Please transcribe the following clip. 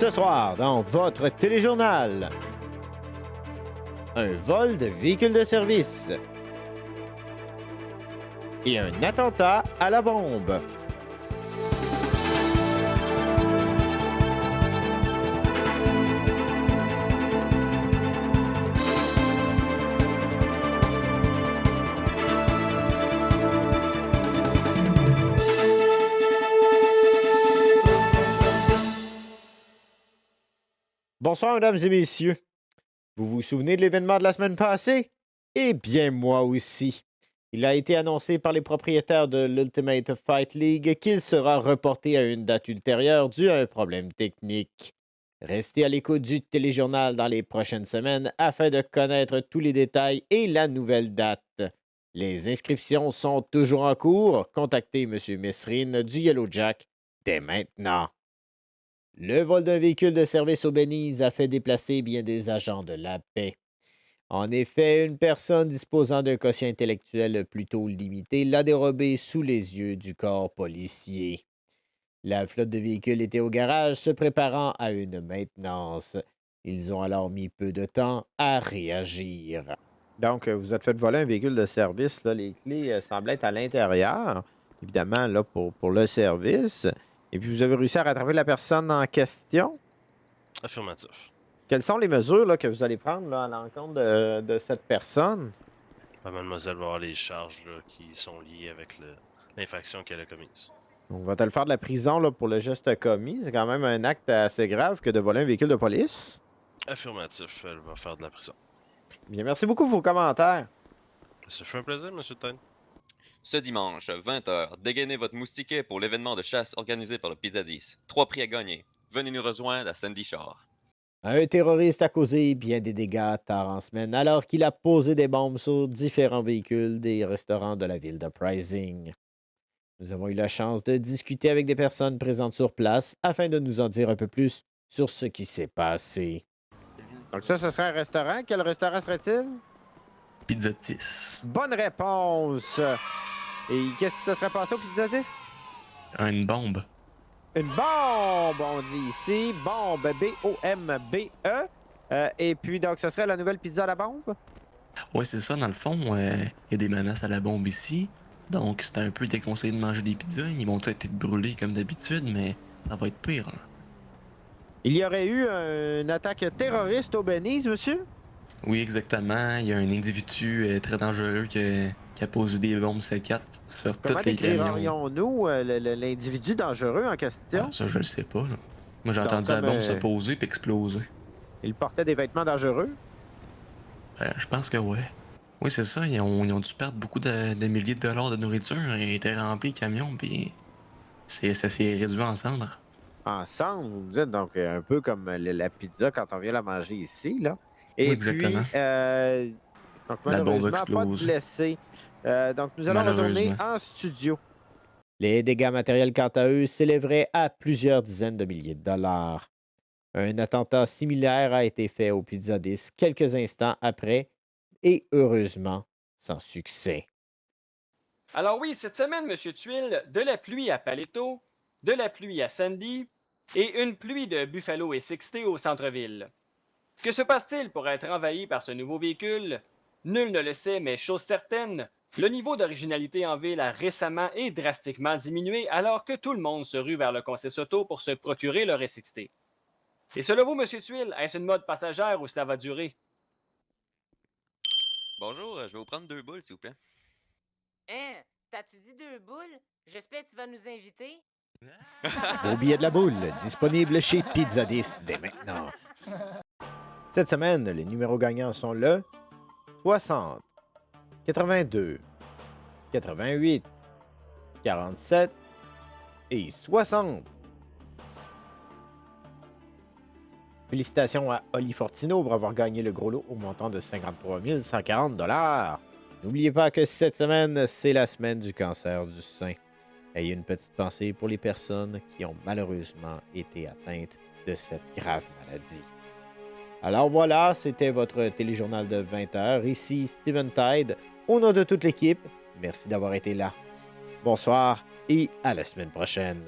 Ce soir, dans votre téléjournal, un vol de véhicule de service et un attentat à la bombe. Bonsoir, mesdames et messieurs. Vous vous souvenez de l'événement de la semaine passée? Eh bien, moi aussi. Il a été annoncé par les propriétaires de l'Ultimate Fight League qu'il sera reporté à une date ultérieure dû à un problème technique. Restez à l'écoute du téléjournal dans les prochaines semaines afin de connaître tous les détails et la nouvelle date. Les inscriptions sont toujours en cours. Contactez M. Mesrine du Yellow Jack dès maintenant. Le vol d'un véhicule de service au Belize a fait déplacer bien des agents de la paix. En effet, une personne disposant d'un quotient intellectuel plutôt limité l'a dérobé sous les yeux du corps policier. La flotte de véhicules était au garage se préparant à une maintenance. Ils ont alors mis peu de temps à réagir. Donc, vous êtes fait voler un véhicule de service. Là, les clés semblent être à l'intérieur, évidemment, là, pour le service. Et puis, vous avez réussi à rattraper la personne en question? Affirmatif. Quelles sont les mesures là, que vous allez prendre là, à l'encontre de cette personne? Mademoiselle va avoir les charges là, qui sont liées avec l'infraction qu'elle a commise. On va te le faire de la prison là, pour le geste commis. C'est quand même un acte assez grave que de voler un véhicule de police. Affirmatif, elle va faire de la prison. Bien, merci beaucoup pour vos commentaires. Ça fait un plaisir, M. Tain. Ce dimanche, 20h, dégainez votre moustiquet pour l'événement de chasse organisé par le Pizza 10. 3 prix à gagner. Venez nous rejoindre à Sandy Shore. Un terroriste a causé bien des dégâts tard en semaine alors qu'il a posé des bombes sur différents véhicules des restaurants de la ville de Pricing. Nous avons eu la chance de discuter avec des personnes présentes sur place afin de nous en dire un peu plus sur ce qui s'est passé. Donc ça, ce serait un restaurant. Quel restaurant serait-il? Pizzatis. Bonne réponse! Et qu'est-ce qui se serait passé au Pizza 10? Une bombe. Une bombe, on dit ici. Bombe, B-O-M-B-E. Et puis, donc, ce serait la nouvelle pizza à la bombe? Ouais, c'est ça, dans le fond, il y a des menaces à la bombe ici. Donc, c'est un peu déconseillé de manger des pizzas. Ils vont être brûlés comme d'habitude, mais ça va être pire, là. Il y aurait eu une attaque terroriste au Belize, monsieur? Oui, exactement. Il y a un individu très dangereux qui a posé des bombes C4 sur Comment tous les camions. décririons-nous l'individu dangereux en question? Ah, ça, je le sais pas, là. Moi, j'ai Donc, entendu la comme, bombe se poser puis exploser. Il portait des vêtements dangereux? Je pense que ouais. Oui, c'est ça. Ils ont dû perdre beaucoup de milliers de dollars de nourriture. Ils étaient remplis de camions, puis ça s'est réduit en cendres. Ensemble, vous me dites, donc un peu comme la pizza quand on vient la manger ici, là. Et Oui, puis, exactement. donc La bombe malheureusement, pas de explose. blessés. Donc, nous allons retourner Malheureusement. en studio. Les dégâts matériels, quant à eux, s'élèveraient à plusieurs dizaines de milliers de dollars. Un attentat similaire a été fait au Pizza 10 quelques instants après, et heureusement, sans succès. Alors oui, cette semaine, Monsieur Tuile, de la pluie à Paleto, de la pluie à Sandy et une pluie de Buffalo et Sixty au centre-ville. Que se passe-t-il pour être envahi par ce nouveau véhicule? Nul ne le sait, mais chose certaine, le niveau d'originalité en ville a récemment et drastiquement diminué alors que tout le monde se rue vers le concession auto pour se procurer leur S60. Et selon vous, Monsieur Tuile, est-ce une mode passagère ou cela va durer? Bonjour, je vais vous prendre 2 boules, s'il vous plaît. Hein? T'as-tu dit 2 boules? J'espère que tu vas nous inviter. Vos billets de la boule, disponibles chez Pizza 10 dès maintenant. Cette semaine, les numéros gagnants sont le 60, 82, 88, 47 et 60. Félicitations à Oli Fortino pour avoir gagné le gros lot au montant de 53 140 $. N'oubliez pas que cette semaine, c'est la semaine du cancer du sein. Ayez une petite pensée pour les personnes qui ont malheureusement été atteintes de cette grave maladie. Alors voilà, c'était votre téléjournal de 20h. Ici Steven Tide. Au nom de toute l'équipe, merci d'avoir été là. Bonsoir et à la semaine prochaine.